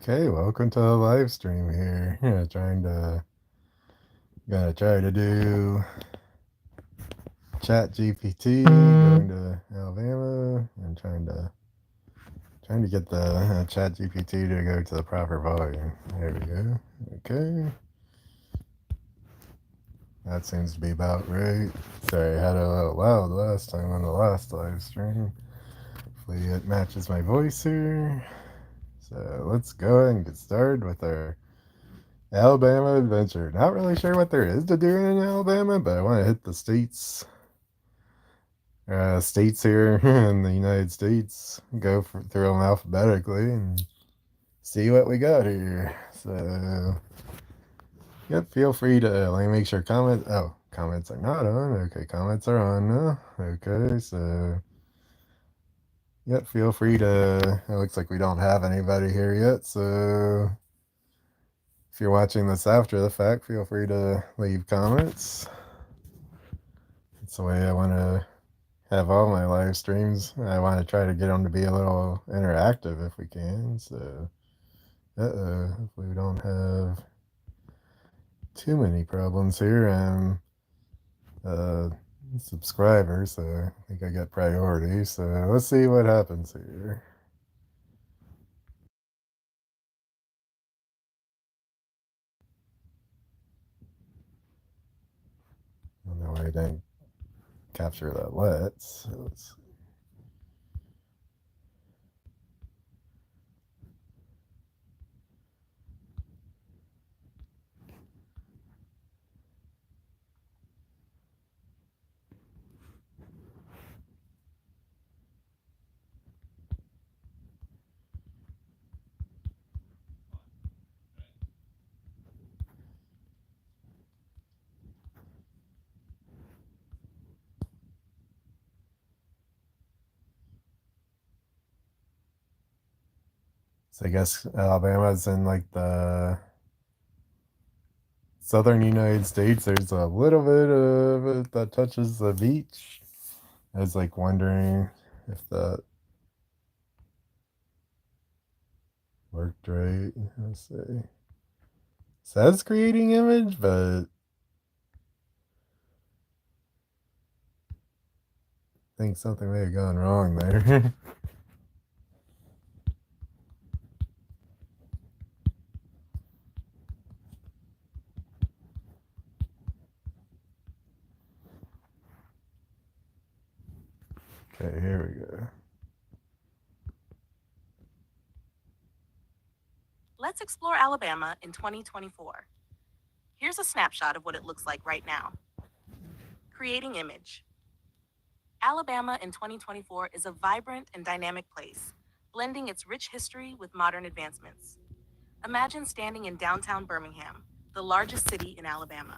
Okay, welcome to the live stream here. Yeah, gonna try to do Chat GPT, going to Alabama, and trying to get the Chat GPT to go to the proper volume. There we go. Okay, that seems to be about right. Sorry, I had it a little loud last time on the last live stream. Hopefully it matches my voice here. So let's go ahead and get started with our Alabama adventure. Not really sure what there is to do in Alabama, but I want to hit the states here in the United States. Through them alphabetically and see what we got here. So, yep. Feel free to let me make sure comments. Oh, comments are not on. Okay, comments are on now. Okay, so yep. Feel free to. It looks like we don't have anybody here yet, so if you're watching this after the fact, feel free to leave comments. That's the way I want to have all my live streams. I want to try to get them to be a little interactive if we can. So, hopefully we don't have too many problems here. I'm a subscriber, so I think I got priority. So let's see what happens here. I don't know why I didn't capture that let's. So let's So I guess Alabama's in like the southern United States. There's a little bit of it that touches the beach. I was like wondering if that worked right. Let's see. Says creating image, but I think something may have gone wrong there. Okay, here we go. Let's explore Alabama in 2024. Here's a snapshot of what it looks like right now. Creating image. Alabama in 2024 is a vibrant and dynamic place, blending its rich history with modern advancements. Imagine standing in downtown Birmingham, the largest city in Alabama.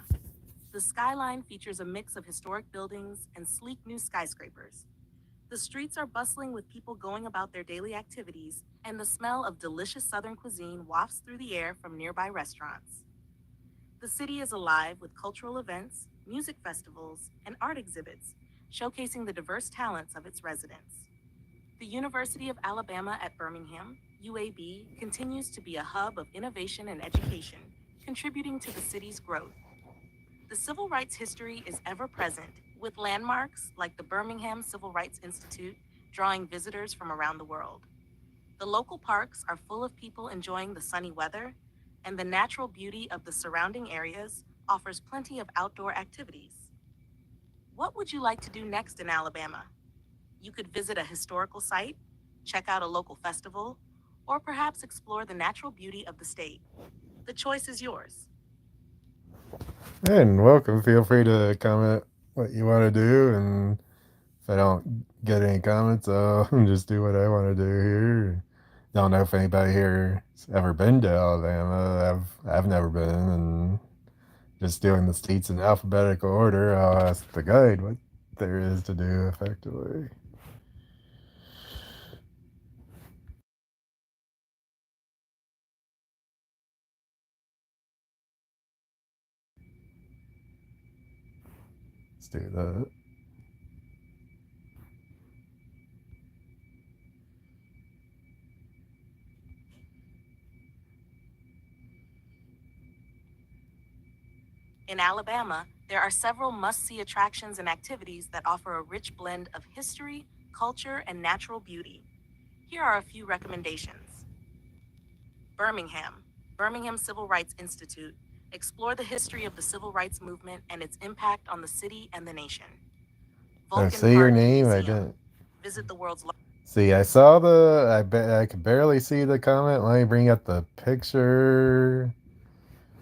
The skyline features a mix of historic buildings and sleek new skyscrapers. The streets are bustling with people going about their daily activities, and the smell of delicious Southern cuisine wafts through the air from nearby restaurants. The city is alive with cultural events, music festivals, and art exhibits, showcasing the diverse talents of its residents. The University of Alabama at Birmingham, UAB, continues to be a hub of innovation and education, contributing to the city's growth. The civil rights history is ever present, with landmarks like the Birmingham Civil Rights Institute drawing visitors from around the world. The local parks are full of people enjoying the sunny weather, and the natural beauty of the surrounding areas offers plenty of outdoor activities. What would you like to do next in Alabama? You could visit a historical site, check out a local festival, or perhaps explore the natural beauty of the state. The choice is yours. And welcome. Feel free to comment what you want to do, and if I don't get any comments, I'll just do what I want to do here. Don't know if anybody here's ever been to Alabama. I've never been, and just doing the states in alphabetical order, I'll ask the guide what there is to do effectively. Let's do that. In Alabama, there are several must-see attractions and activities that offer a rich blend of history, culture, and natural beauty. Here are a few recommendations. Birmingham, Birmingham Civil Rights Institute. Explore the history of the civil rights movement and its impact on the city and the nation. I Vulcan say your Park name. I Museum. didn't Visit the world's see. I saw the. I could barely see the comment. Let me bring up the picture.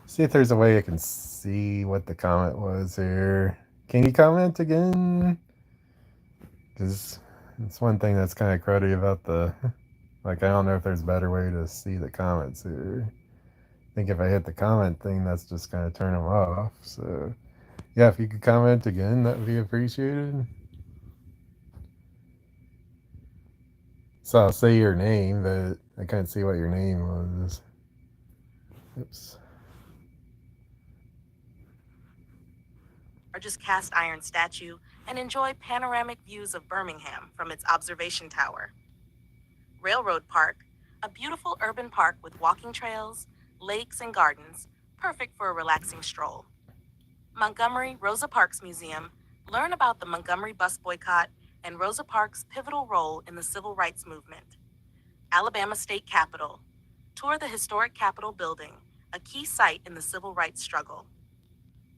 See if there's a way I can see what the comment was here. Can you comment again? Because it's one thing that's kind of cruddy about the. Like, I don't know if there's a better way to see the comments here. I think if I hit the comment thing, that's just going to turn them off. So, yeah, if you could comment again, that would be appreciated. So I'll say your name, but I can't see what your name was. Oops. largest cast iron statue and enjoy panoramic views of Birmingham from its observation tower. Railroad Park, a beautiful urban park with walking trails, lakes, and gardens, perfect for a relaxing stroll. Montgomery Rosa Parks Museum, learn about the Montgomery bus boycott and Rosa Parks' pivotal role in the civil rights movement. Alabama State Capitol, tour the historic Capitol building, a key site in the civil rights struggle.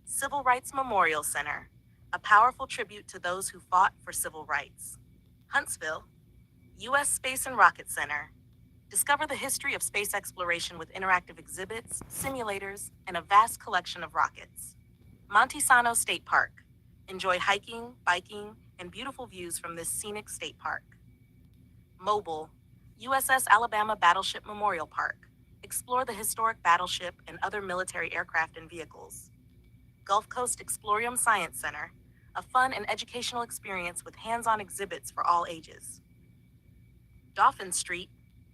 Civil Rights Memorial Center, a powerful tribute to those who fought for civil rights. Huntsville, U.S. Space and Rocket Center, discover the history of space exploration with interactive exhibits, simulators, and a vast collection of rockets. Montesano State Park, enjoy hiking, biking, and beautiful views from this scenic state park. Mobile, USS Alabama Battleship Memorial Park, explore the historic battleship and other military aircraft and vehicles. Gulf Coast Explorium Science Center, a fun and educational experience with hands-on exhibits for all ages. Dauphin Street,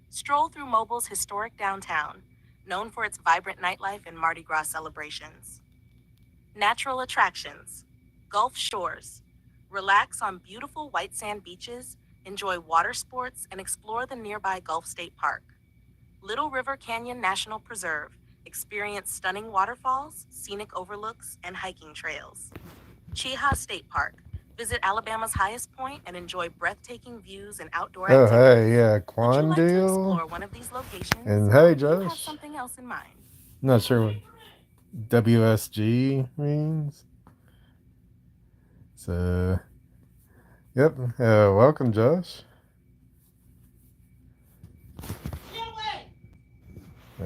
stroll through Mobile's historic downtown, known for its vibrant nightlife and Mardi Gras celebrations. Natural attractions, Gulf Shores, relax on beautiful white sand beaches, enjoy water sports, and explore the nearby Gulf State Park. Little River Canyon National Preserve, experience stunning waterfalls, scenic overlooks, and hiking trails. Cheaha State Park, visit Alabama's highest point and enjoy breathtaking views and outdoor Oh, activities. hey, yeah, Would you like to Quandale. explore one of these locations, And or hey, do you have Josh. something else in mind? Not sure what WSG means. So, yep. Welcome, Josh. I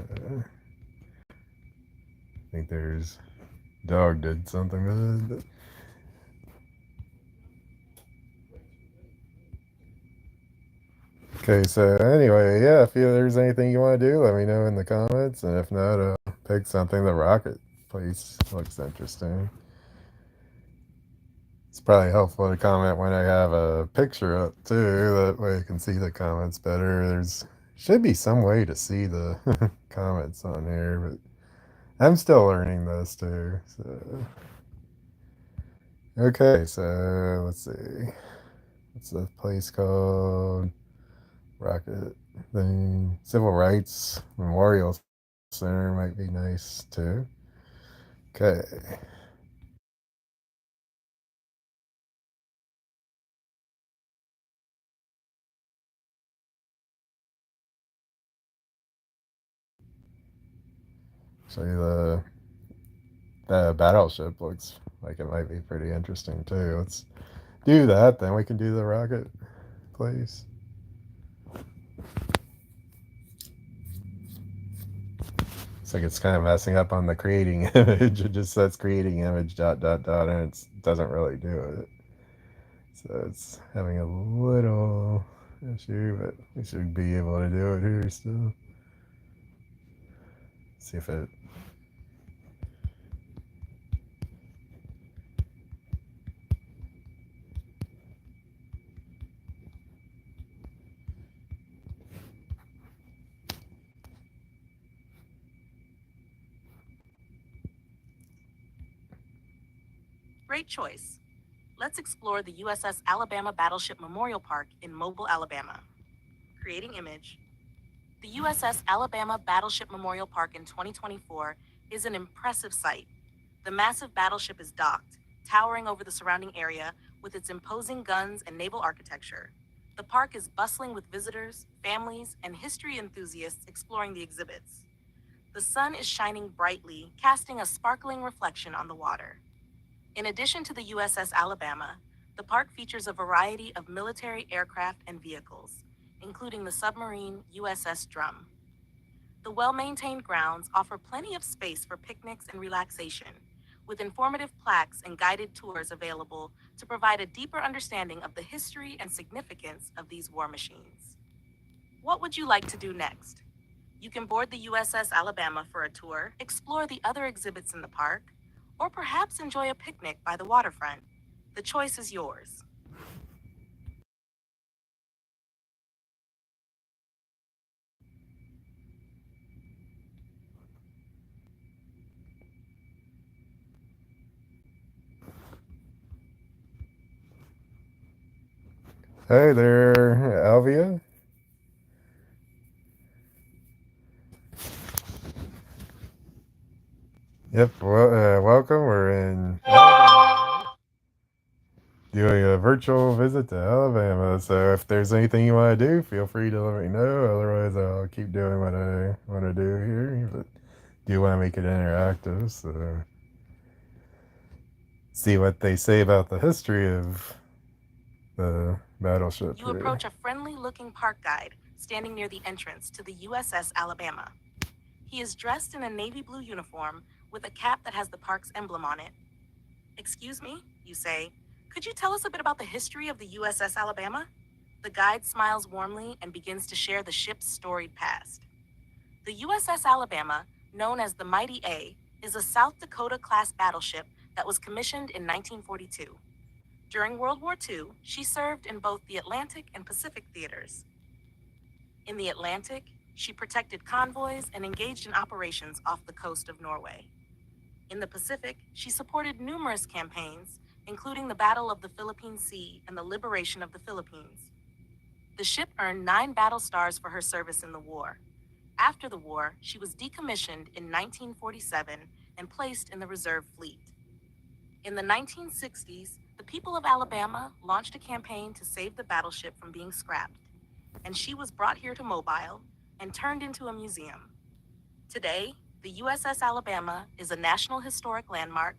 think there's dog did something with it. Okay, so anyway, yeah, if there's anything you want to do, let me know in the comments, and if not, pick something. The rocket place looks interesting. It's probably helpful to comment when I have a picture up too. That way I can see the comments better. There's should be some way to see the comments on here, but I'm still learning this too. So okay, so let's see. What's the place called? Rocket thing. Civil Rights Memorial Center might be nice too. Okay. So the battleship looks like it might be pretty interesting too. Let's do that, then we can do the rocket place. It's like it's kind of messing up on the creating image. It just says creating image dot dot dot, and it doesn't really do it. So it's having a little issue, but we should be able to do it here still. See if it. Great choice. Let's explore the USS Alabama Battleship Memorial Park in Mobile, Alabama. Creating image. The USS Alabama Battleship Memorial Park in 2024 is an impressive sight. The massive battleship is docked, towering over the surrounding area with its imposing guns and naval architecture. The park is bustling with visitors, families, and history enthusiasts exploring the exhibits. The sun is shining brightly, casting a sparkling reflection on the water. In addition to the USS Alabama, the park features a variety of military aircraft and vehicles, including the submarine USS Drum. The well-maintained grounds offer plenty of space for picnics and relaxation, with informative plaques and guided tours available to provide a deeper understanding of the history and significance of these war machines. What would you like to do next? You can board the USS Alabama for a tour, explore the other exhibits in the park, or perhaps enjoy a picnic by the waterfront. The choice is yours. Hey there, Alvia. Yep, well, welcome. We're in Alabama, doing a virtual visit to Alabama. So if there's anything you want to do, feel free to let me know. Otherwise, I'll keep doing what I want to do here. But do want to make it interactive, so see what they say about the history of the battleship You here. approach a friendly-looking park guide standing near the entrance to the USS Alabama. He is dressed in a navy blue uniform with a cap that has the park's emblem on it. "Excuse me," you say. "Could you tell us a bit about the history of the USS Alabama?" The guide smiles warmly and begins to share the ship's storied past. The USS Alabama, known as the Mighty A, is a South Dakota-class battleship that was commissioned in 1942. During World War II, she served in both the Atlantic and Pacific theaters. In the Atlantic, she protected convoys and engaged in operations off the coast of Norway. In the Pacific, she supported numerous campaigns, including the Battle of the Philippine Sea and the liberation of the Philippines. The ship earned 9 battle stars for her service in the war. After the war, she was decommissioned in 1947 and placed in the reserve fleet. In the 1960s, the people of Alabama launched a campaign to save the battleship from being scrapped, and she was brought here to Mobile and turned into a museum. Today, the USS Alabama is a National Historic Landmark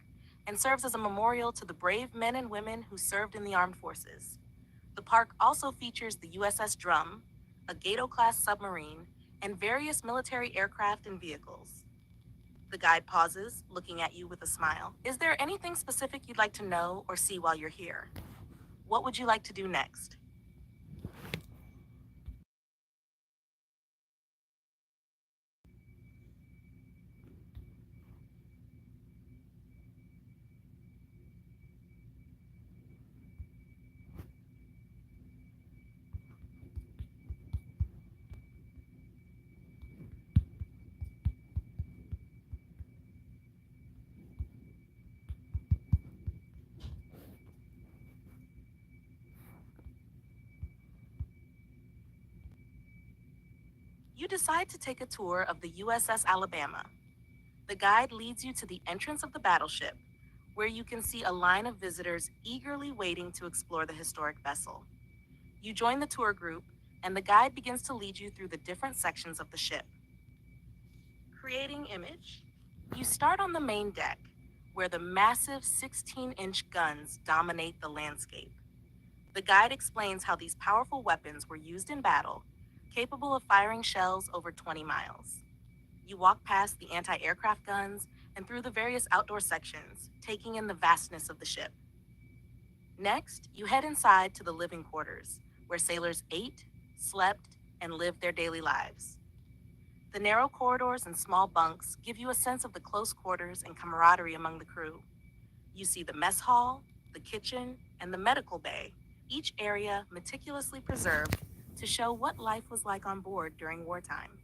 and serves as a memorial to the brave men and women who served in the armed forces. The park also features the USS Drum, a Gato-class submarine, and various military aircraft and vehicles. The guide pauses, looking at you with a smile. Is there anything specific you'd like to know or see while you're here? What would you like to do next? You decide to take a tour of the USS Alabama. The guide leads you to the entrance of the battleship, where you can see a line of visitors eagerly waiting to explore the historic vessel. You join the tour group, and the guide begins to lead you through the different sections of the ship. Creating image. You start on the main deck, where the massive 16-inch guns dominate the landscape. The guide explains how these powerful weapons were used in battle, capable of firing shells over 20 miles. You walk past the anti-aircraft guns and through the various outdoor sections, taking in the vastness of the ship. Next, you head inside to the living quarters, where sailors ate, slept, and lived their daily lives. The narrow corridors and small bunks give you a sense of the close quarters and camaraderie among the crew. You see the mess hall, the kitchen, and the medical bay, each area meticulously preserved to show what life was like on board during wartime.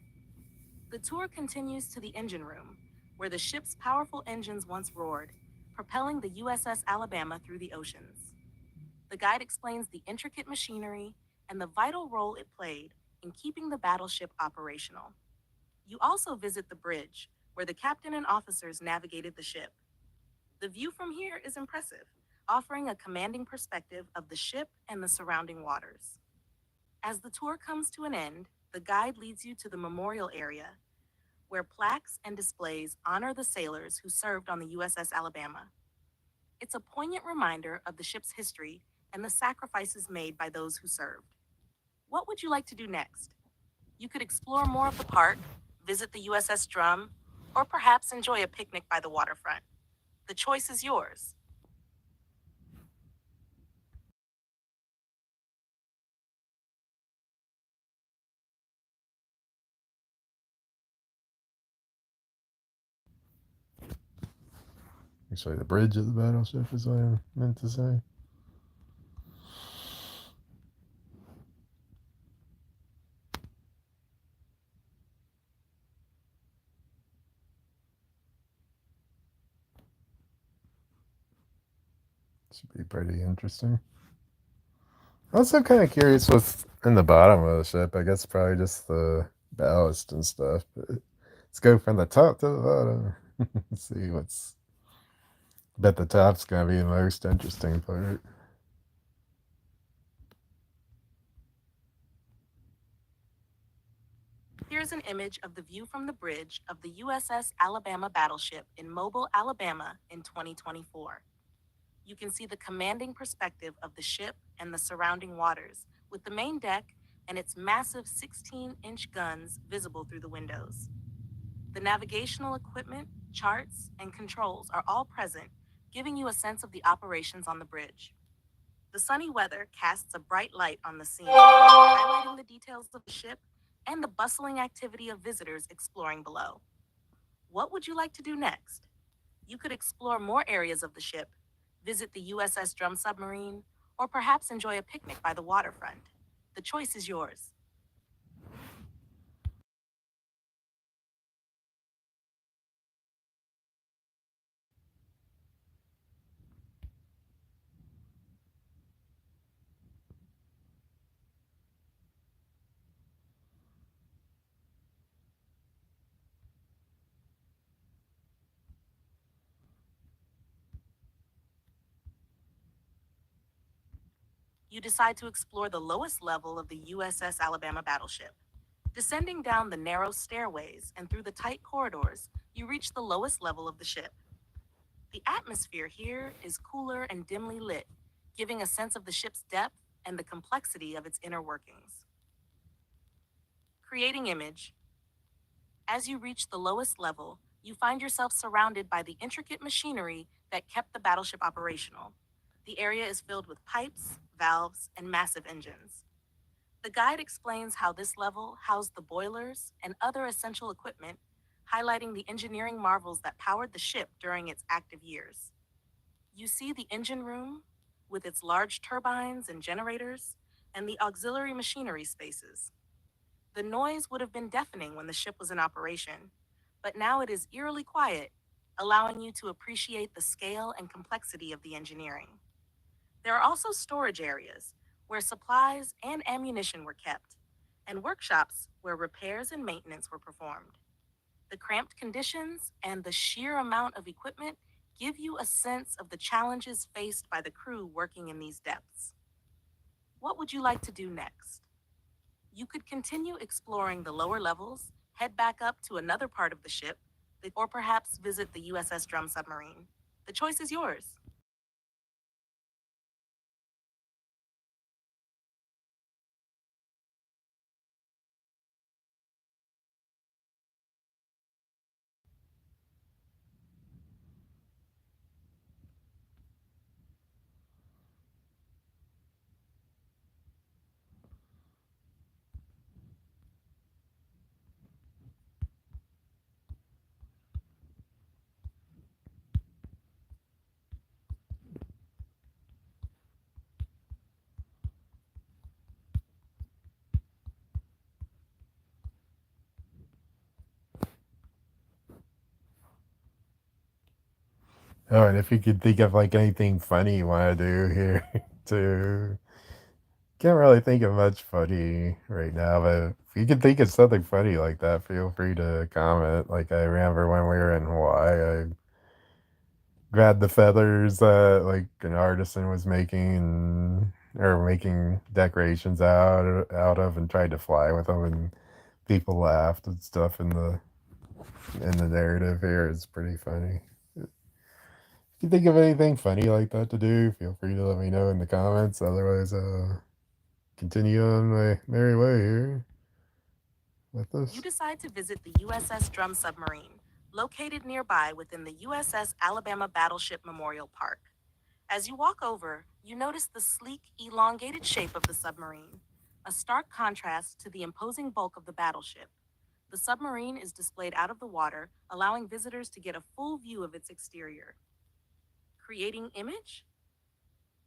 The tour continues to the engine room, where the ship's powerful engines once roared, propelling the USS Alabama through the oceans. The guide explains the intricate machinery and the vital role it played in keeping the battleship operational. You also visit the bridge, where the captain and officers navigated the ship. The view from here is impressive, offering a commanding perspective of the ship and the surrounding waters. As the tour comes to an end, the guide leads you to the memorial area, where plaques and displays honor the sailors who served on the USS Alabama. It's a poignant reminder of the ship's history and the sacrifices made by those who served. What would you like to do next? You could explore more of the park, visit the USS Drum, or perhaps enjoy a picnic by the waterfront. The choice is yours. Actually, the bridge of the battleship is what I meant to say. Should be pretty interesting. Also, kind of curious what's in the bottom of the ship. I guess probably just the ballast and stuff. But let's go from the top to the bottom. Let's see what's. Bet the top's gonna be the most interesting part. Here's an image of the view from the bridge of the USS Alabama battleship in Mobile, Alabama in 2024. You can see the commanding perspective of the ship and the surrounding waters, with the main deck and its massive 16-inch guns visible through the windows. The navigational equipment, charts, and controls are all present, giving you a sense of the operations on the bridge. The sunny weather casts a bright light on the scene, highlighting the details of the ship and the bustling activity of visitors exploring below. What would you like to do next? You could explore more areas of the ship, visit the USS Drum submarine, or perhaps enjoy a picnic by the waterfront. The choice is yours. You decide to explore the lowest level of the USS Alabama battleship. Descending down the narrow stairways and through the tight corridors, you reach the lowest level of the ship. The atmosphere here is cooler and dimly lit, giving a sense of the ship's depth and the complexity of its inner workings. Creating image. As you reach the lowest level, you find yourself surrounded by the intricate machinery that kept the battleship operational. The area is filled with pipes, valves, and massive engines. The guide explains how this level housed the boilers and other essential equipment, highlighting the engineering marvels that powered the ship during its active years. You see the engine room, with its large turbines and generators, and the auxiliary machinery spaces. The noise would have been deafening when the ship was in operation, but now it is eerily quiet, allowing you to appreciate the scale and complexity of the engineering. There are also storage areas where supplies and ammunition were kept, and workshops where repairs and maintenance were performed. The cramped conditions and the sheer amount of equipment give you a sense of the challenges faced by the crew working in these depths. What would you like to do next? You could continue exploring the lower levels, head back up to another part of the ship, or perhaps visit the USS Drum submarine. The choice is yours. Oh, and if you could think of like anything funny you want to do here, too. Can't really think of much funny right now, but if you could think of something funny like that, feel free to comment. Like I remember when we were in Hawaii, grab the feathers that like an artisan was making and or making decorations out of and tried to fly with them, and people laughed and stuff in the narrative here. It's pretty funny. If you think of anything funny like that to do, feel free to let me know in the comments. Otherwise, continue on my merry way here with You this. decide to visit the USS Drum submarine, located nearby within the USS Alabama Battleship Memorial Park. As you walk over, you notice the sleek, elongated shape of the submarine, a stark contrast to the imposing bulk of the battleship. The submarine is displayed out of the water, allowing visitors to get a full view of its exterior. Creating image?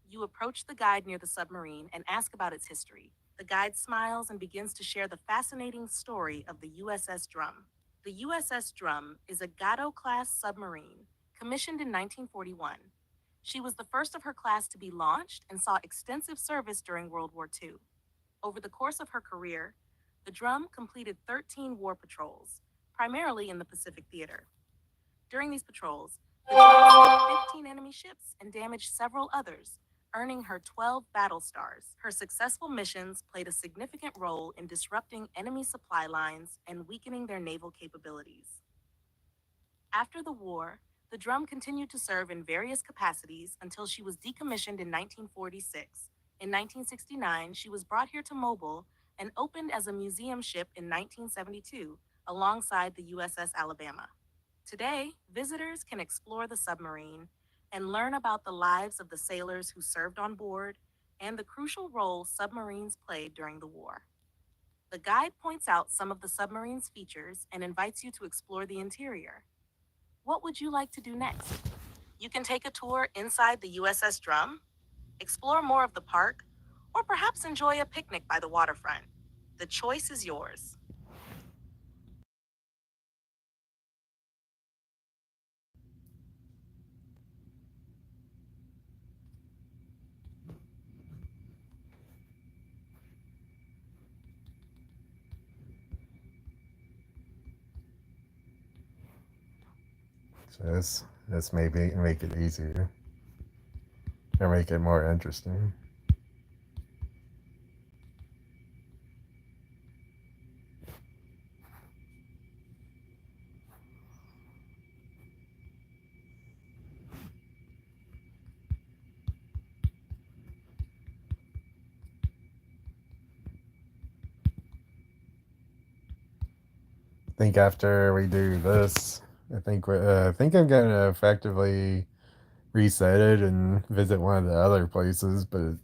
You approach the guide near the submarine and ask about its history. The guide smiles and begins to share the fascinating story of the USS Drum. The USS Drum is a Gatto class submarine commissioned in 1941. She was the first of her class to be launched and saw extensive service during World War II. Over the course of her career, the Drum completed 13 war patrols, primarily in the Pacific Theater. During these patrols, the Drum sank 15 enemy ships and damaged several others, earning her 12 battle stars. Her successful missions played a significant role in disrupting enemy supply lines and weakening their naval capabilities. After the war, the Drum continued to serve in various capacities until she was decommissioned in 1946. In 1969, she was brought here to Mobile and opened as a museum ship in 1972 alongside the USS Alabama. Today, visitors can explore the submarine and learn about the lives of the sailors who served on board and the crucial role submarines played during the war. The guide points out some of the submarine's features and invites you to explore the interior. What would you like to do next? You can take a tour inside the USS Drum, explore more of the park, or perhaps enjoy a picnic by the waterfront. The choice is yours. So this maybe make it easier or make it more interesting. I think after we do this, I think I'm gonna effectively reset it and visit one of the other places, but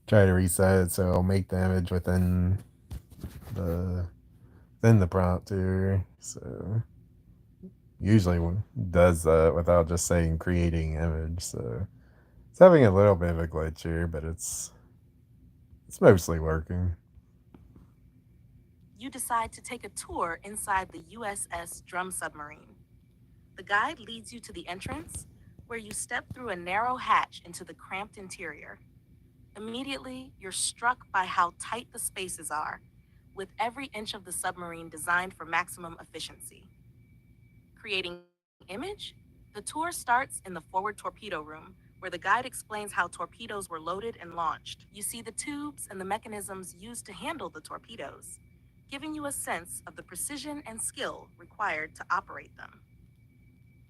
try to reset it so it'll make the image the within the prompt here. So usually one does that without just saying creating image. So it's having a little bit of a glitch here, but it's mostly working. You decide to take a tour inside the USS Drum submarine. The guide leads you to the entrance, where you step through a narrow hatch into the cramped interior. Immediately, you're struck by how tight the spaces are, with every inch of the submarine designed for maximum efficiency. Creating image? The tour starts in the forward torpedo room, where the guide explains how torpedoes were loaded and launched. You see the tubes and the mechanisms used to handle the torpedoes, giving you a sense of the precision and skill required to operate them.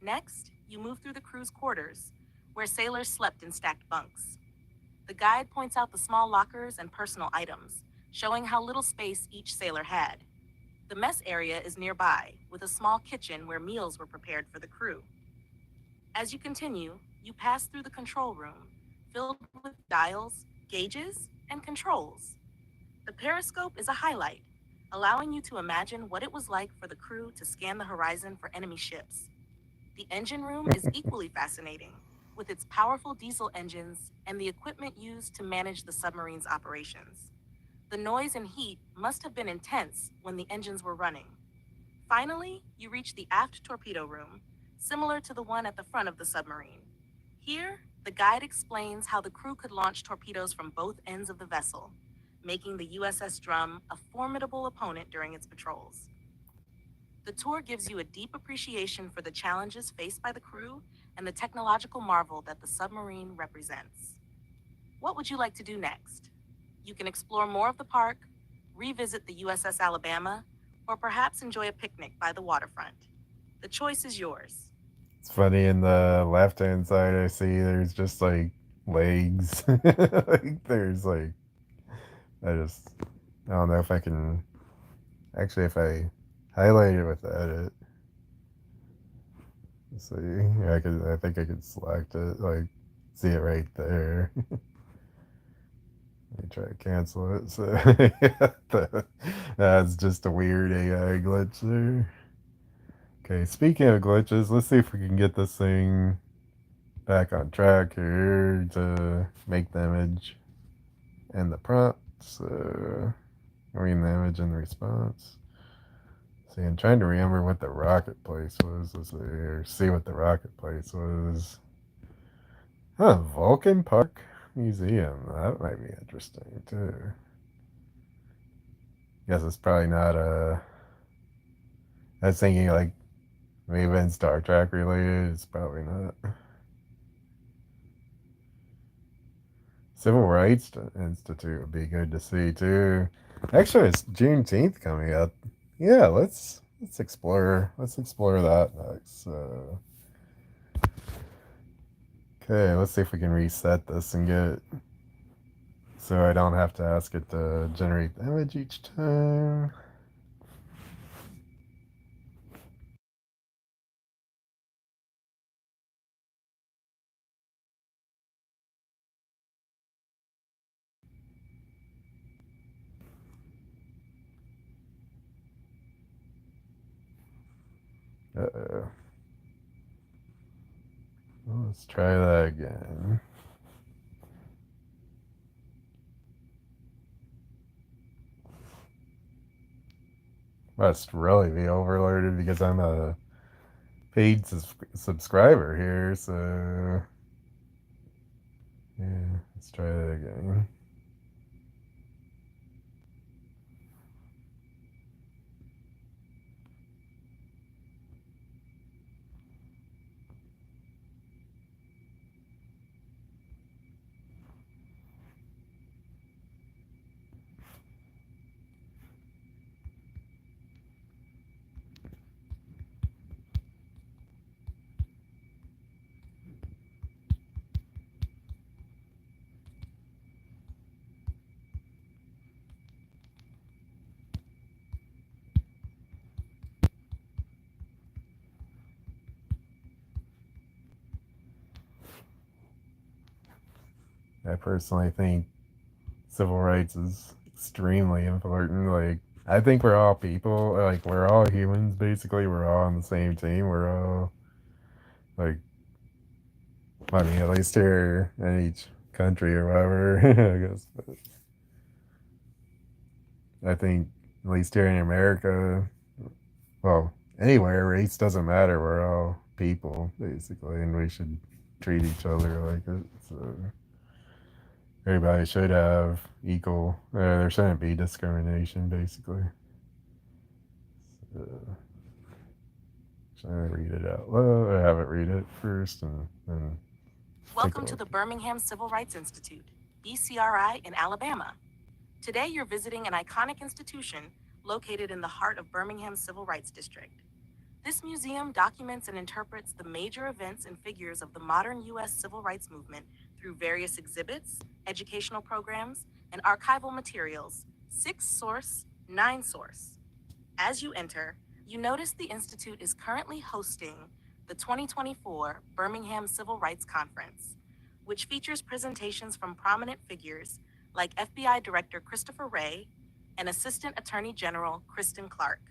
Next, you move through the crew's quarters, where sailors slept in stacked bunks. The guide points out the small lockers and personal items, showing how little space each sailor had. The mess area is nearby, with a small kitchen where meals were prepared for the crew. As you continue, you pass through the control room, filled with dials, gauges, and controls. The periscope is a highlight, allowing you to imagine what it was like for the crew to scan the horizon for enemy ships. The engine room is equally fascinating, with its powerful diesel engines and the equipment used to manage the submarine's operations. The noise and heat must have been intense when the engines were running. Finally, you reach the aft torpedo room, similar to the one at the front of the submarine. Here, the guide explains how the crew could launch torpedoes from both ends of the vessel, making the USS Drum a formidable opponent during its patrols. The tour gives you a deep appreciation for the challenges faced by the crew and the technological marvel that the submarine represents. What would you like to do next? You can explore more of the park, revisit the USS Alabama, or perhaps enjoy a picnic by the waterfront. The choice is yours. It's funny in the left hand side I see there's just like legs. Like there's like I don't know if I can actually if I highlight it with edit. Let's see. Yeah, I think I could select it, like see it right there. Let me try to cancel it. So yeah, that's just a weird AI glitch there. Okay, speaking of glitches, let's see if we can get this thing back on track here to make the image and the prompt. So, read the image and the response. See, I'm trying to remember what the rocket place was. Let's see, or see what the rocket place was. Huh, Vulcan Park Museum. That might be interesting too. Guess it's probably not a. I was thinking like maybe in Star Trek related. It's probably not. Civil Rights Institute would be good to see too. Actually, it's Juneteenth coming up. Yeah, let's explore that next. Okay, let's see if we can reset this and get so I don't have to ask it to generate the image each time. Uh-oh. Let's try that again. Must really be overloaded because I'm a paid subscriber here, so yeah, let's try that again. I personally think civil rights is extremely important. Like, I think we're all people. Like, we're all humans. Basically, we're all on the same team. We're all like, I mean, at least here in each country or whatever. I guess. But I think at least here in America, well, anywhere, race doesn't matter. We're all people basically, and we should treat each other like it. So everybody should have equal. There shouldn't be discrimination, basically. So, should I read it out loud? I have it read it first, and then Welcome to the Birmingham Civil Rights Institute, BCRI, in Alabama. Today you're visiting an iconic institution located in the heart of Birmingham's Civil Rights District. This museum documents and interprets the major events and figures of the modern U.S. civil rights movement through various exhibits, educational programs, and archival materials, 6 source, 9 source. As you enter, you notice the Institute is currently hosting the 2024 Birmingham Civil Rights Conference, which features presentations from prominent figures like FBI Director Christopher Wray and Assistant Attorney General Kristen Clarke.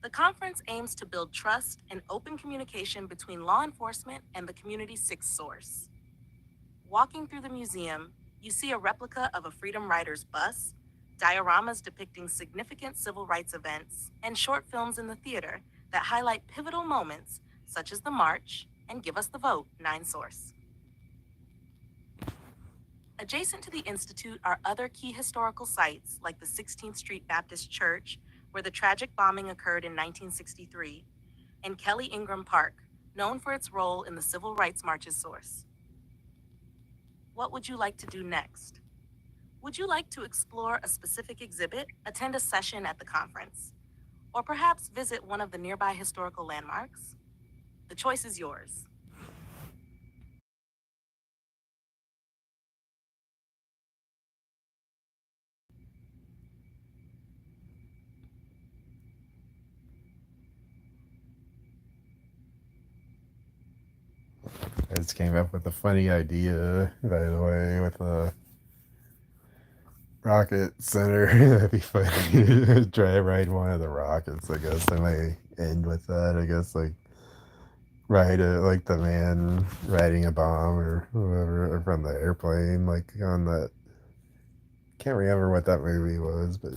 The conference aims to build trust and open communication between law enforcement and the community's 6 source. Walking through the museum, you see a replica of a Freedom Riders bus, dioramas depicting significant civil rights events, and short films in the theater that highlight pivotal moments such as the March and Give Us the Vote, 9 source. Adjacent to the Institute are other key historical sites like the 16th Street Baptist Church, where the tragic bombing occurred in 1963, and Kelly Ingram Park, known for its role in the Civil Rights March's source. What would you like to do next? Would you like to explore a specific exhibit, attend a session at the conference, or perhaps visit one of the nearby historical landmarks? The choice is yours. I just came up with a funny idea, by the way, with a rocket center. That'd be funny. Try to ride one of the rockets, I guess. I might end with that, I guess, like ride it like the man riding a bomb or whatever from the airplane, like on that. Can't remember what that movie was, but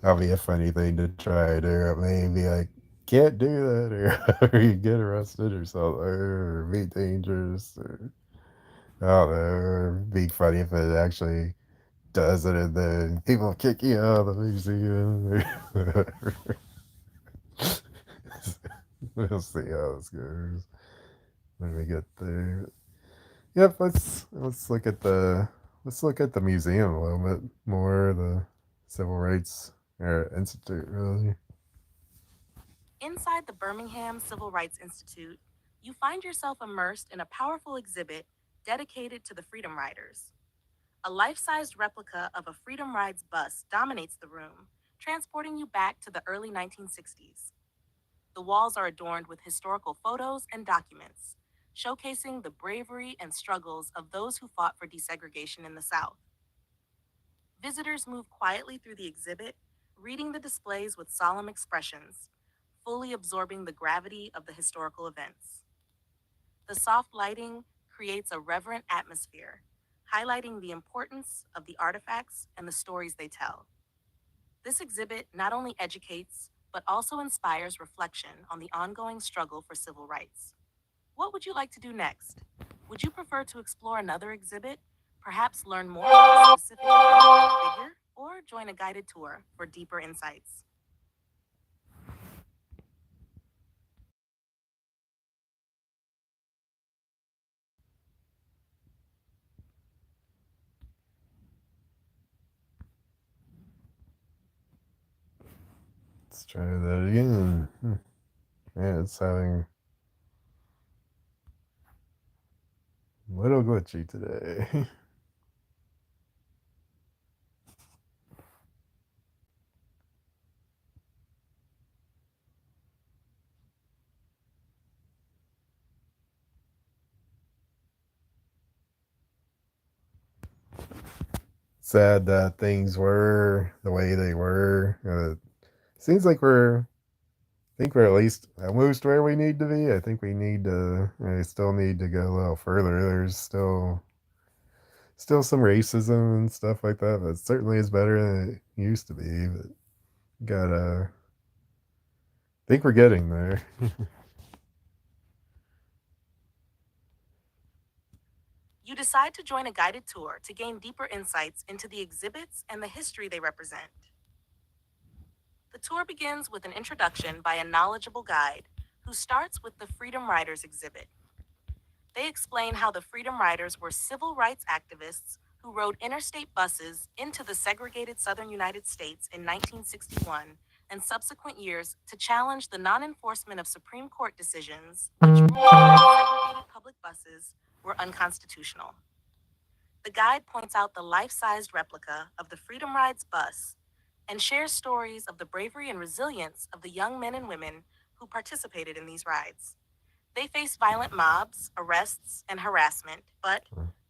that'll be a funny thing to try to do. It may be like, can't do that, or, or you get arrested or something, or be dangerous, or I don't know. Or be funny if it actually does it and then people kick you out of the museum or whatever. We'll see how this goes when we get there. Yep, let's look at the museum a little bit more, the Civil Rights Institute, really. Inside the Birmingham Civil Rights Institute, you find yourself immersed in a powerful exhibit dedicated to the Freedom Riders. A life sized replica of a Freedom Rides bus dominates the room, transporting you back to the early 1960s. The walls are adorned with historical photos and documents, showcasing the bravery and struggles of those who fought for desegregation in the South. Visitors move quietly through the exhibit, reading the displays with solemn expressions, fully absorbing the gravity of the historical events. The soft lighting creates a reverent atmosphere, highlighting the importance of the artifacts and the stories they tell. This exhibit not only educates, but also inspires reflection on the ongoing struggle for civil rights. What would you like to do next? Would you prefer to explore another exhibit, perhaps learn more about a specific event or figure, or join a guided tour for deeper insights? Let's try that again. Yeah, it's having a little glitchy today. Sad that things were the way they were. Seems like I think we're at least almost where we need to be. I think I still need to go a little further. There's still some racism and stuff like that, but it certainly is better than it used to be. But gotta think we're getting there. You decide to join a guided tour to gain deeper insights into the exhibits and the history they represent. The tour begins with an introduction by a knowledgeable guide who starts with the Freedom Riders exhibit. They explain how the Freedom Riders were civil rights activists who rode interstate buses into the segregated southern United States in 1961 and subsequent years to challenge the non enforcement of Supreme Court decisions which ruled that segregated public buses were unconstitutional. The guide points out the life sized replica of the Freedom Rides bus and shares stories of the bravery and resilience of the young men and women who participated in these rides. They faced violent mobs, arrests, and harassment, but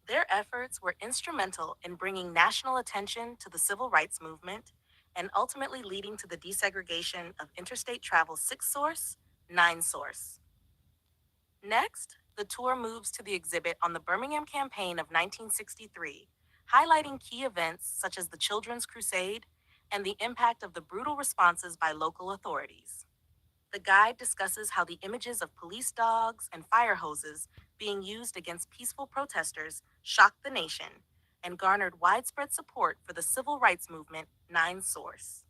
their efforts were instrumental in bringing national attention to the civil rights movement and ultimately leading to the desegregation of Interstate Travel 6 Source, 9 Source. Next, the tour moves to the exhibit on the Birmingham Campaign of 1963, highlighting key events such as the Children's Crusade and the impact of the brutal responses by local authorities. The guide discusses how the images of police dogs and fire hoses being used against peaceful protesters shocked the nation and garnered widespread support for the civil rights movement, 9 Source.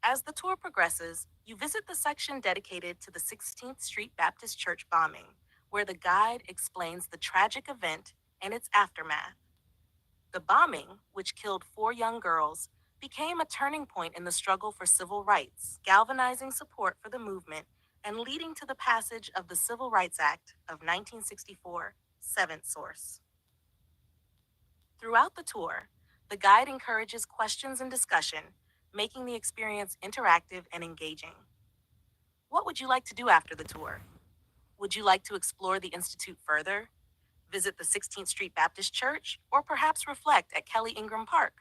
As the tour progresses, you visit the section dedicated to the 16th Street Baptist Church bombing, where the guide explains the tragic event and its aftermath. The bombing, which killed 4 young girls, became a turning point in the struggle for civil rights, galvanizing support for the movement and leading to the passage of the Civil Rights Act of 1964, seventh source. Throughout the tour, the guide encourages questions and discussion, making the experience interactive and engaging. What would you like to do after the tour? Would you like to explore the Institute further, visit the 16th Street Baptist Church, or perhaps reflect at Kelly Ingram Park?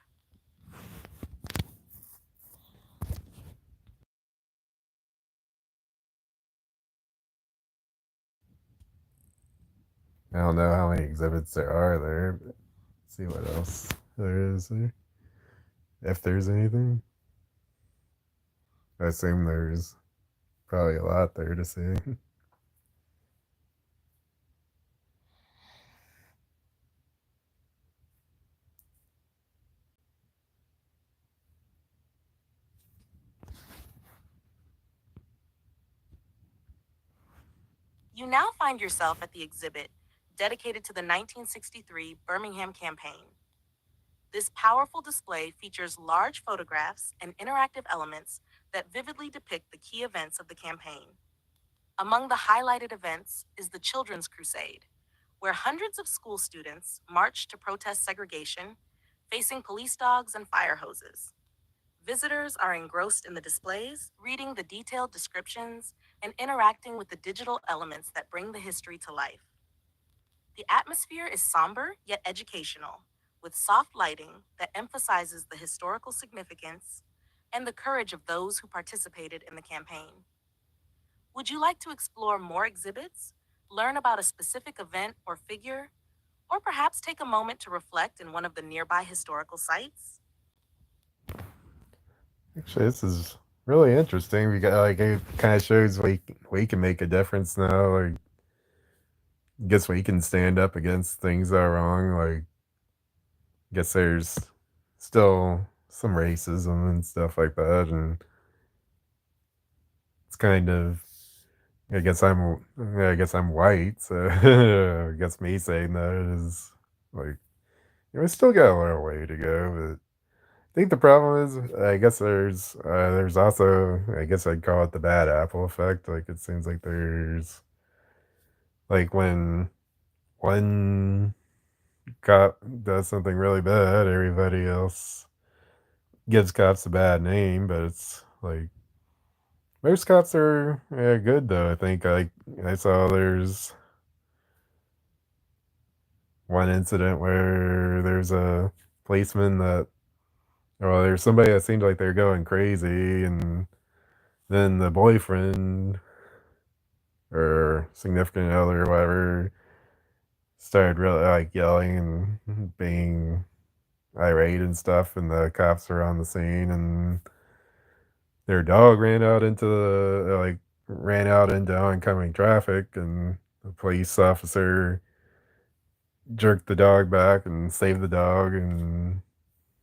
I don't know how many exhibits there are there, but see what else there is there. If there's anything. I assume there's probably a lot there to see. You now find yourself at the exhibit dedicated to the 1963 Birmingham campaign. This powerful display features large photographs and interactive elements that vividly depict the key events of the campaign. Among the highlighted events is the Children's Crusade, where hundreds of school students marched to protest segregation, facing police dogs and fire hoses. Visitors are engrossed in the displays, reading the detailed descriptions, and interacting with the digital elements that bring the history to life. The atmosphere is somber yet educational, with soft lighting that emphasizes the historical significance and the courage of those who participated in the campaign. Would you like to explore more exhibits, learn about a specific event or figure, or perhaps take a moment to reflect in one of the nearby historical sites? Actually, this is really interesting because like it kind of shows we can make a difference now. Like, guess we can stand up against things that are wrong. Like, guess there's still some racism and stuff like that, and it's kind of. I guess I'm white, so I guess me saying that is like we still got a little way to go. I think the problem is, I guess there's also, I guess I'd call it the bad apple effect. Like it seems like there's like when one cop does something really bad, everybody else gives cops a bad name. But it's like most cops are good though. I think I saw there's one incident where there's a policeman that, well, there's somebody that seemed like they're going crazy, and then the boyfriend or significant other or whatever started really like yelling and being irate and stuff, and the cops were on the scene, and their dog ran out into oncoming traffic, and the police officer jerked the dog back and saved the dog, and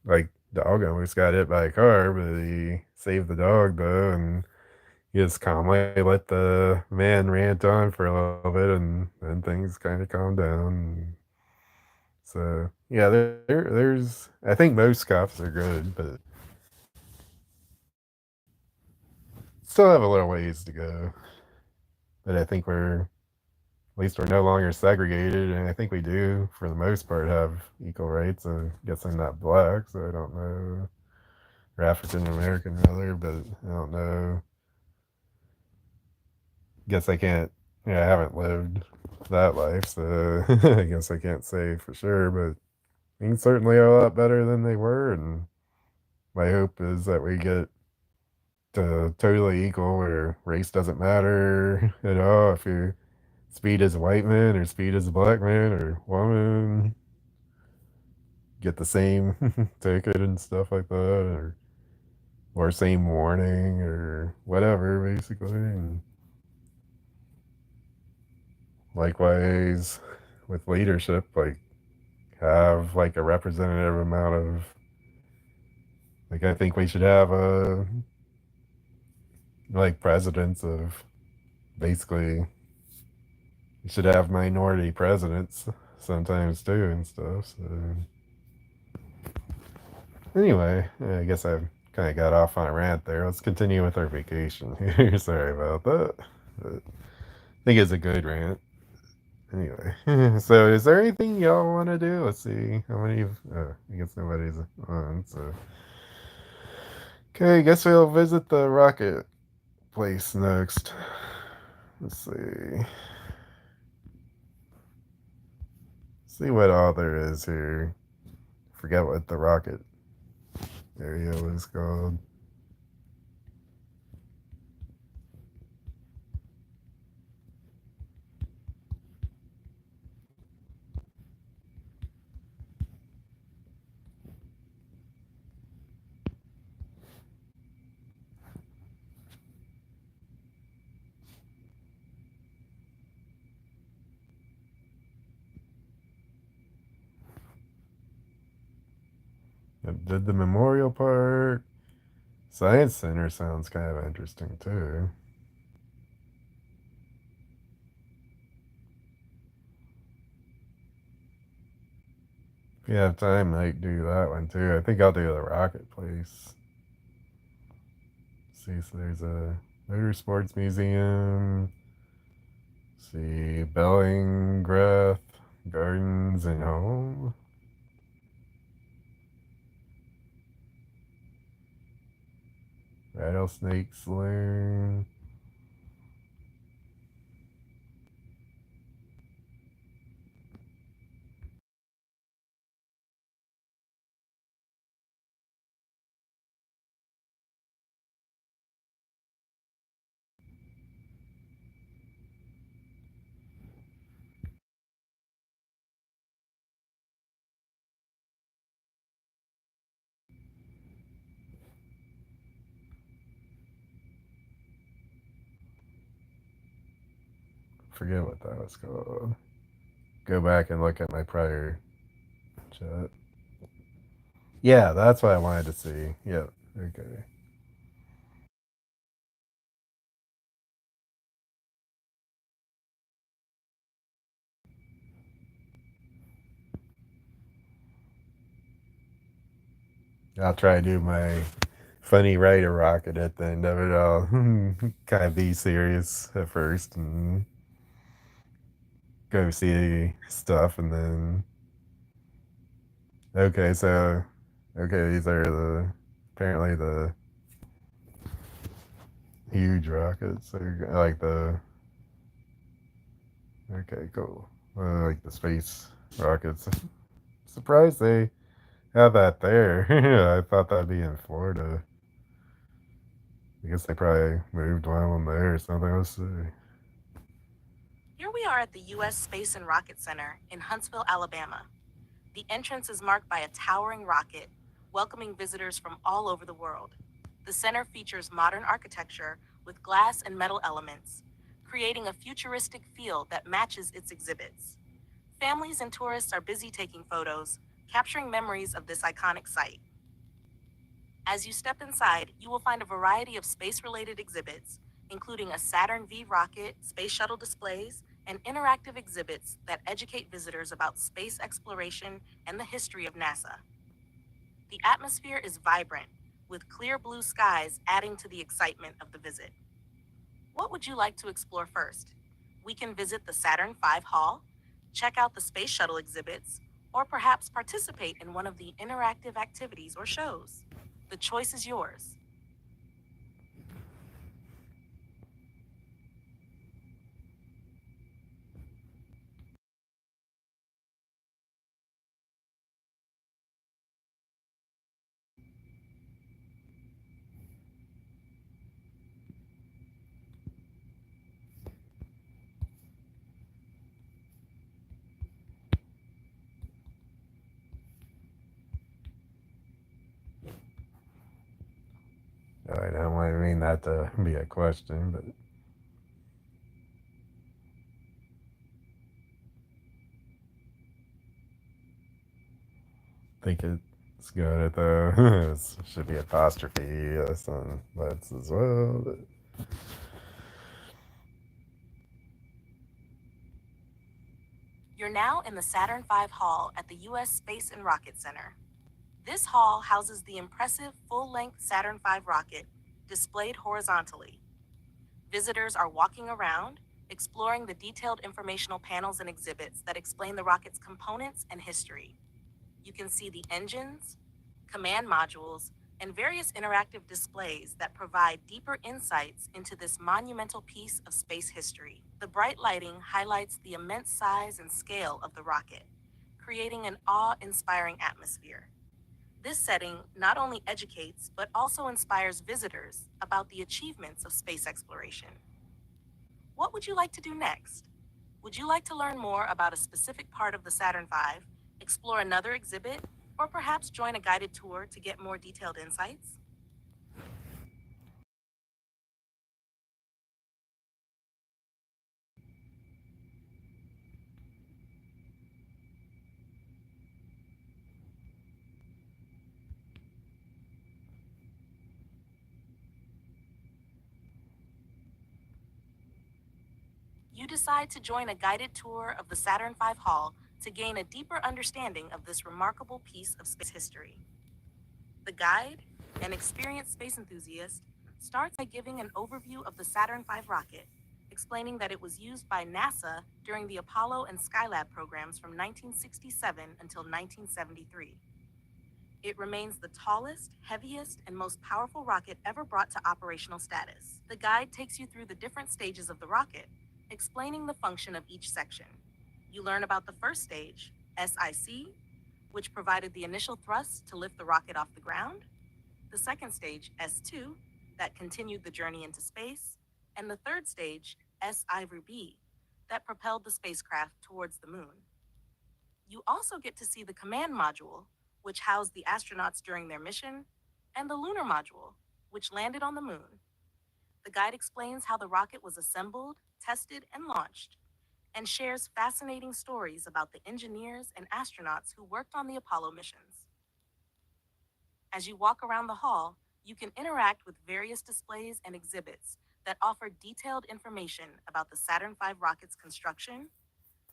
like dog almost got hit by a car, but he saved the dog though, and he just calmly let the man rant on for a little bit, and then things kind of calmed down. So yeah, there's I think most cops are good, but still have a little ways to go. But I think at least we're no longer segregated, and I think we do for the most part have equal rights. I guess I'm not black, so I don't know, or African American rather, but I don't know. Guess I can't. Yeah, I haven't lived that life, so I guess I can't say for sure. But things certainly are a lot better than they were, and my hope is that we get to totally equal, where race doesn't matter at all. If you're speed as a white man or speed as a black man or woman, get the same ticket and stuff like that, or same warning or whatever, basically. And likewise with leadership, like have like a representative amount of, like I think we should have a like presidents of basically you should have minority presidents sometimes too and stuff. So anyway, I guess I kind of got off on a rant there. Let's continue with our vacation here. Sorry about that. But I think it's a good rant. Anyway, so is there anything y'all want to do? Let's see how many. I guess nobody's on. So okay, I guess we'll visit the rocket place next. Let's see. See what all there is here. Forget what the rocket area was called. Did the Memorial Park. Science Center sounds kind of interesting too. If you have time, I might do that one too. I think I'll do the rocket place. See, so there's a motorsports museum. See, Bellingrath Gardens and Home. Rattlesnake Saloon. Forget what that was called. Go back and look at my prior chat. Yeah, that's what I wanted to see. Yep. Okay. I'll try to do my funny writer rocket at the end of it. I'll kind of be serious at first and go see stuff and then okay, so okay, these are the apparently the huge rockets. They're like the okay, cool. Like the space rockets. Surprised they have that there. I thought that'd be in Florida. I guess they probably moved one of them there or something. Let's see. Here we are at the U.S. Space and Rocket Center in Huntsville, Alabama. The entrance is marked by a towering rocket, welcoming visitors from all over the world. The center features modern architecture with glass and metal elements, creating a futuristic feel that matches its exhibits. Families and tourists are busy taking photos, capturing memories of this iconic site. As you step inside, you will find a variety of space-related exhibits, including a Saturn V rocket, space shuttle displays, and interactive exhibits that educate visitors about space exploration and the history of NASA. The atmosphere is vibrant, with clear blue skies adding to the excitement of the visit. What would you like to explore first? We can visit the Saturn V Hall, check out the space shuttle exhibits, or perhaps participate in one of the interactive activities or shows. The choice is yours. I don't want to mean that to be a question, but I think it's good at the it should be apostrophe on that's as well. But You're now in the Saturn V Hall at the U.S. Space and Rocket Center. This hall houses the impressive full-length Saturn V rocket displayed horizontally. Visitors are walking around, exploring the detailed informational panels and exhibits that explain the rocket's components and history. You can see the engines, command modules, and various interactive displays that provide deeper insights into this monumental piece of space history. The bright lighting highlights the immense size and scale of the rocket, creating an awe-inspiring atmosphere. This setting not only educates but also inspires visitors about the achievements of space exploration. What would you like to do next? Would you like to learn more about a specific part of the Saturn V, explore another exhibit, or perhaps join a guided tour to get more detailed insights? You decide to join a guided tour of the Saturn V Hall to gain a deeper understanding of this remarkable piece of space history. The guide, an experienced space enthusiast, starts by giving an overview of the Saturn V rocket, explaining that it was used by NASA during the Apollo and Skylab programs from 1967 until 1973. It remains the tallest, heaviest, and most powerful rocket ever brought to operational status. The guide takes you through the different stages of the rocket, explaining the function of each section. You learn about the first stage, SIC, which provided the initial thrust to lift the rocket off the ground, the second stage, S2, that continued the journey into space, and the third stage, SIB, that propelled the spacecraft towards the moon. You also get to see the command module, which housed the astronauts during their mission, and the lunar module, which landed on the moon. The guide explains how the rocket was assembled, tested, and launched, and shares fascinating stories about the engineers and astronauts who worked on the Apollo missions. As you walk around the hall, you can interact with various displays and exhibits that offer detailed information about the Saturn V rocket's construction,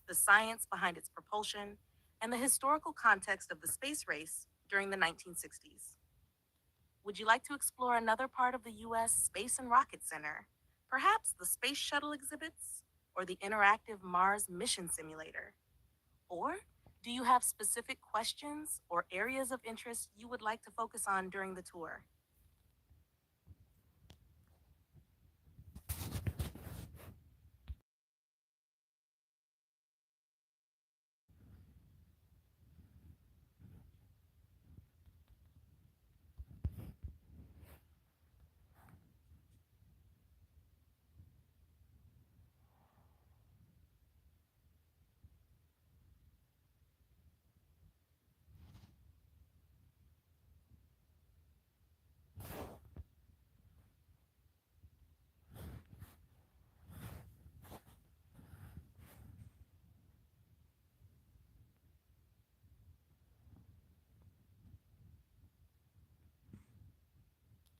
the science behind its propulsion, and the historical context of the space race during the 1960s. Would you like to explore another part of the U.S. Space and Rocket Center? Perhaps the Space Shuttle exhibits or the interactive Mars Mission Simulator? Or do you have specific questions or areas of interest you would like to focus on during the tour?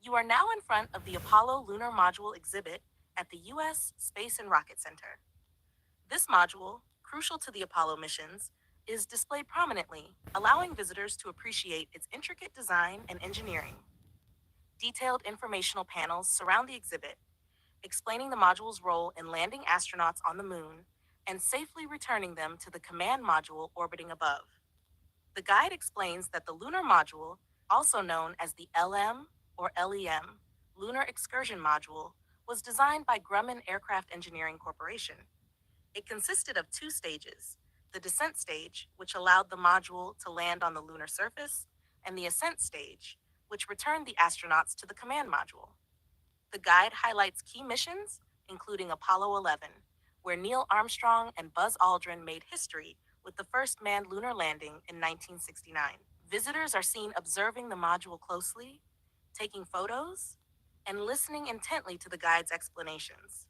You are now in front of the Apollo Lunar Module exhibit at the U.S. Space and Rocket Center. This module, crucial to the Apollo missions, is displayed prominently, allowing visitors to appreciate its intricate design and engineering. Detailed informational panels surround the exhibit, explaining the module's role in landing astronauts on the moon and safely returning them to the command module orbiting above. The guide explains that the lunar module, also known as the LM or LEM, Lunar Excursion Module, was designed by Grumman Aircraft Engineering Corporation. It consisted of two stages: the descent stage, which allowed the module to land on the lunar surface, and the ascent stage, which returned the astronauts to the command module. The guide highlights key missions, including Apollo 11, where Neil Armstrong and Buzz Aldrin made history with the first manned lunar landing in 1969. Visitors are seen observing the module closely, taking photos, and listening intently to the guide's explanations.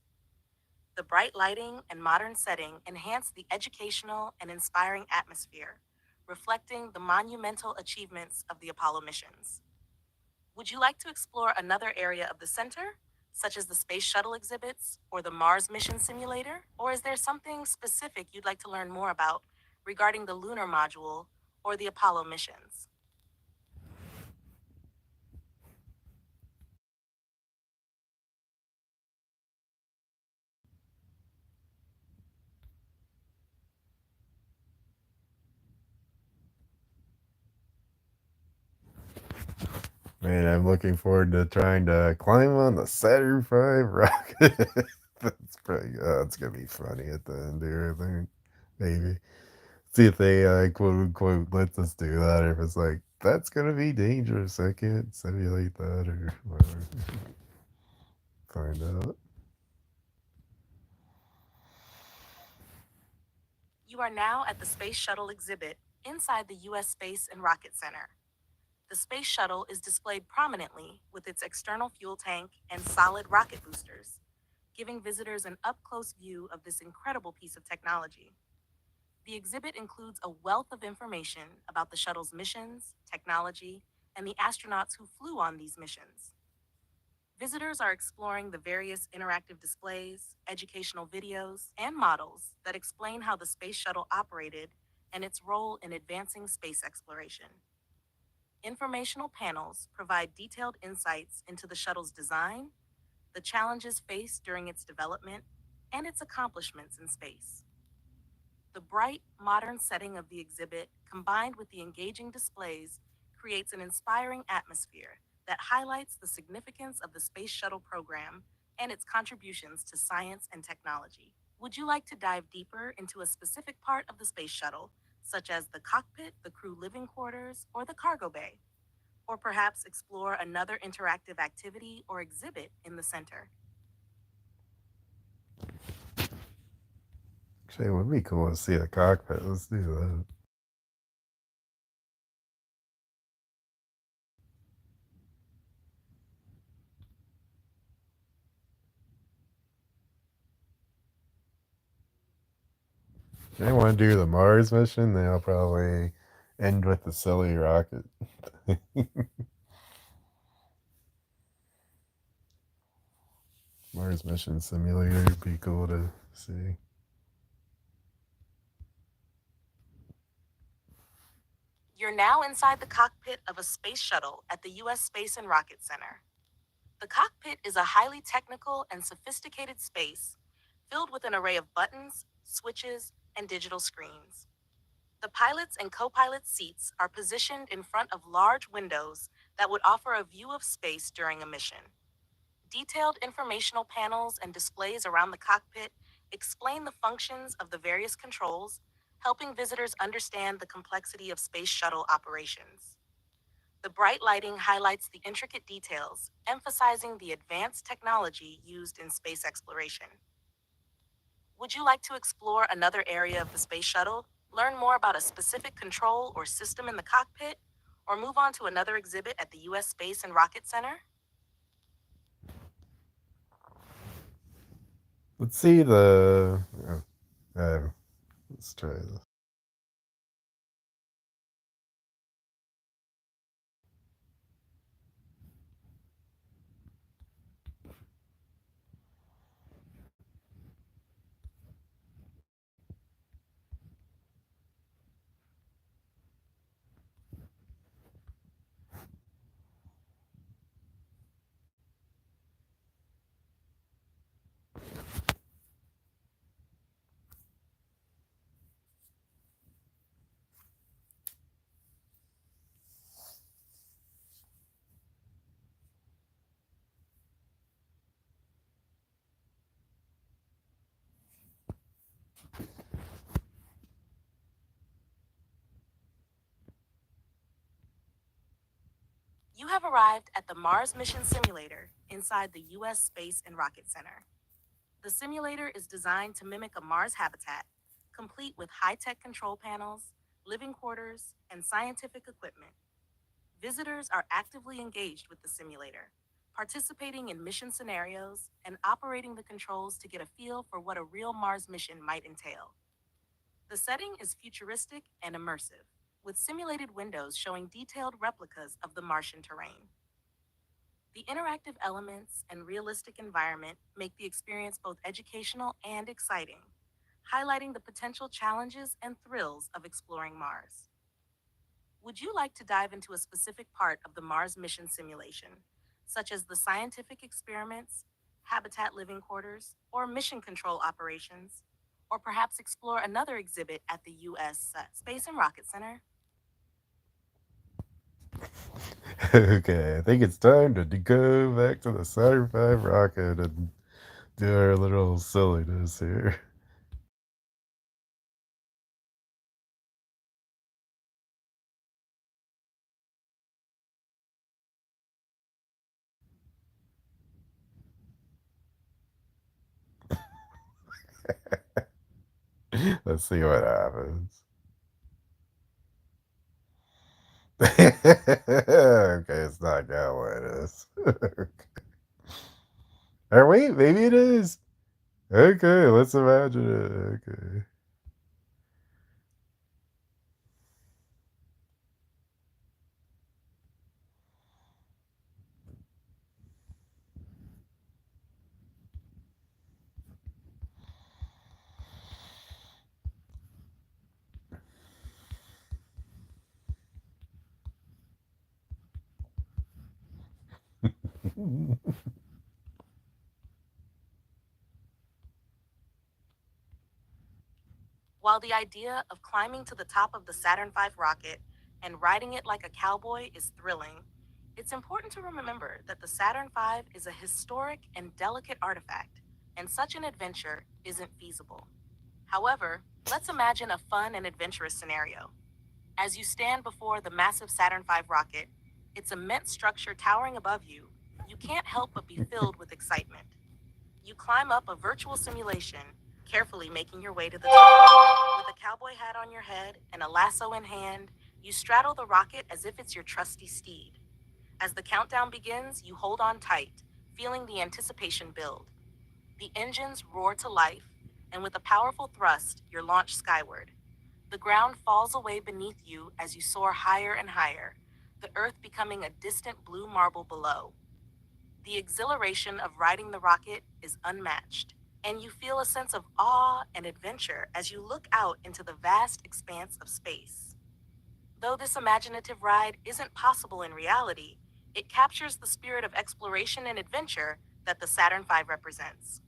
The bright lighting and modern setting enhance the educational and inspiring atmosphere, reflecting the monumental achievements of the Apollo missions. Would you like to explore another area of the center? such as the Space Shuttle exhibits or the Mars Mission Simulator? Or is there something specific you'd like to learn more about regarding the lunar module or the Apollo missions? Man, I'm looking forward to trying to climb on the Saturn V rocket. That's pretty, it's gonna be funny at the end here, I think. Maybe. See if they, quote unquote, let us do that, or if it's like, that's gonna be dangerous. I can't simulate that, or whatever. Find out. You are now at the Space Shuttle exhibit inside the U.S. Space and Rocket Center. The Space Shuttle is displayed prominently with its external fuel tank and solid rocket boosters, giving visitors an up close view of this incredible piece of technology. The exhibit includes a wealth of information about the shuttle's missions, technology, and the astronauts who flew on these missions. Visitors are exploring the various interactive displays, educational videos, and models that explain how the space shuttle operated and its role in advancing space exploration. Informational panels provide detailed insights into the shuttle's design, the challenges faced during its development, and its accomplishments in space. The bright, modern setting of the exhibit, combined with the engaging displays, creates an inspiring atmosphere that highlights the significance of the Space Shuttle program and its contributions to science and technology. Would you like to dive deeper into a specific part of the Space Shuttle, such as the cockpit, the crew living quarters, or the cargo bay? Or perhaps explore another interactive activity or exhibit in the center? Actually, it would be cool to see the cockpit. Let's do that. I want to do the Mars mission, then I'll probably end with the silly rocket. Mars mission simulator would be cool to see. You're now inside the cockpit of a space shuttle at the U.S. Space and Rocket Center. The cockpit is a highly technical and sophisticated space filled with an array of buttons, switches, and digital screens. The pilots and co pilot seats are positioned in front of large windows that would offer a view of space during a mission. Detailed informational panels and displays around the cockpit explain the functions of the various controls, helping visitors understand the complexity of space shuttle operations. The bright lighting highlights the intricate details, emphasizing the advanced technology used in space exploration. Would you like to explore another area of the space shuttle, learn more about a specific control or system in the cockpit, or move on to another exhibit at the U.S. Space and Rocket Center? Let's see the. Let's try this. You have arrived at the Mars Mission Simulator inside the U.S. Space and Rocket Center. The simulator is designed to mimic a Mars habitat, complete with high tech control panels, living quarters, and scientific equipment. Visitors are actively engaged with the simulator, participating in mission scenarios and operating the controls to get a feel for what a real Mars mission might entail. The setting is futuristic and immersive, with simulated windows showing detailed replicas of the Martian terrain. The interactive elements and realistic environment make the experience both educational and exciting, highlighting the potential challenges and thrills of exploring Mars. Would you like to dive into a specific part of the Mars mission simulation, such as the scientific experiments, habitat living quarters, or mission control operations? Or perhaps explore another exhibit at the U.S. Space and Rocket Center? Okay, I think it's time to go back to the Saturn V rocket and do our little silliness here. Let's see what happens. Okay, it's not going like this. Or wait, maybe it is. Okay, let's imagine it. Okay. While the idea of climbing to the top of the Saturn V rocket and riding it like a cowboy is thrilling, it's important to remember that the Saturn V is a historic and delicate artifact, and such an adventure isn't feasible. However, let's imagine a fun and adventurous scenario. As you stand before the massive Saturn V rocket, its immense structure towering above you, you can't help but be filled with excitement. You climb up a virtual simulation, carefully making your way to the top. With a cowboy hat on your head and a lasso in hand, you straddle the rocket as if it's your trusty steed. As the countdown begins, you hold on tight, feeling the anticipation build. The engines roar to life, and with a powerful thrust, you're launched skyward. The ground falls away beneath you as you soar higher and higher, the earth becoming a distant blue marble below. The exhilaration of riding the rocket is unmatched, and you feel a sense of awe and adventure as you look out into the vast expanse of space. Though this imaginative ride isn't possible in reality, it captures the spirit of exploration and adventure that the Saturn V represents.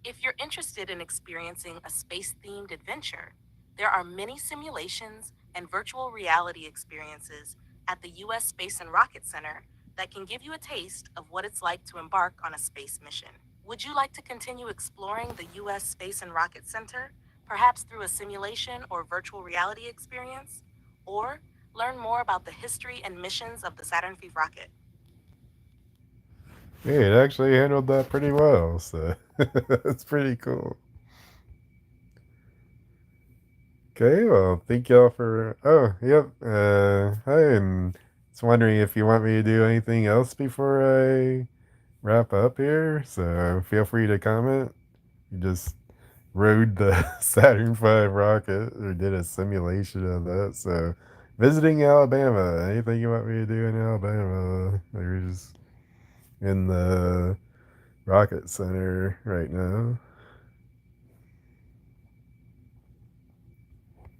If you're interested in experiencing a space themed adventure, there are many simulations and virtual reality experiences at the U.S. Space and Rocket Center that can give you a taste of what it's like to embark on a space mission. Would you like to continue exploring the U.S. Space and Rocket Center, perhaps through a simulation or virtual reality experience? Or learn more about the history and missions of the Saturn V rocket? Yeah, it actually handled that pretty well, so that's pretty cool. Okay, well, thank y'all for. Oh, yep. Hi, and just wondering if you want me to do anything else before I wrap up here. So feel free to comment. You just rode the Saturn V rocket or did a simulation of that. So visiting Alabama. Anything you want me to do in Alabama? There's in the Rocket Center right now.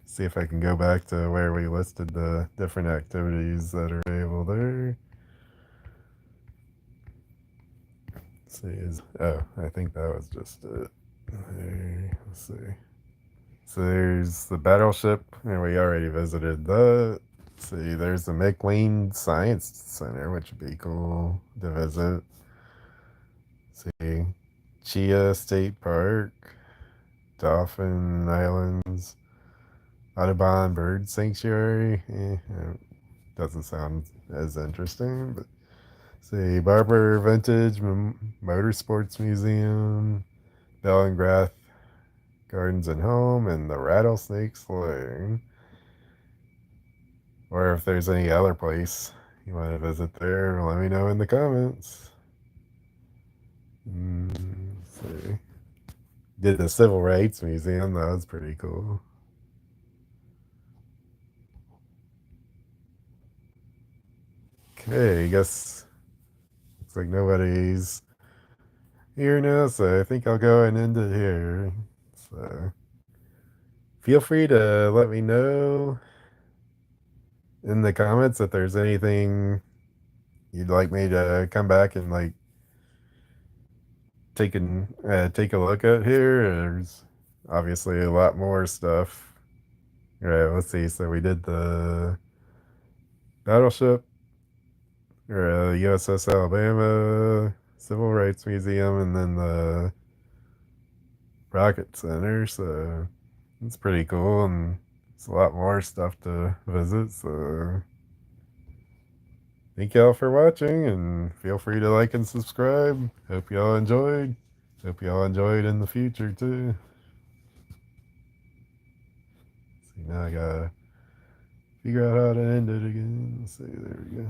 See if I can go back to where we listed the different activities that are available there. Let's see, I think that was just it. Let's see. So there's the battleship, and we already visited that. Let's see, there's the McLean Science Center, which would be cool to visit. Let's see, Chia State Park, Dolphin Islands, Audubon Bird Sanctuary. Doesn't sound as interesting, but see, Barber Vintage Motorsports Museum, Bell and Grath Gardens and Home, and the Rattlesnake Saloon. Or if there's any other place you want to visit there, let me know in the comments. Let's see. Did the Civil Rights Museum, that was pretty cool. Okay, I guess Looks like nobody's here now, so I think I'll go and end it here. So feel free to let me know in the comments if there's anything you'd like me to come back and like take a look at here. There's obviously a lot more stuff. All right, let's see. So we did the battleship, or USS Alabama, Civil Rights Museum, and then the Rocket Center. So it's pretty cool, and it's a lot more stuff to visit. So thank y'all for watching, and feel free to like and subscribe. Hope y'all enjoyed. Hope y'all enjoyed in the future too. See, now I gotta figure out how to end it again. Let's see, there we go.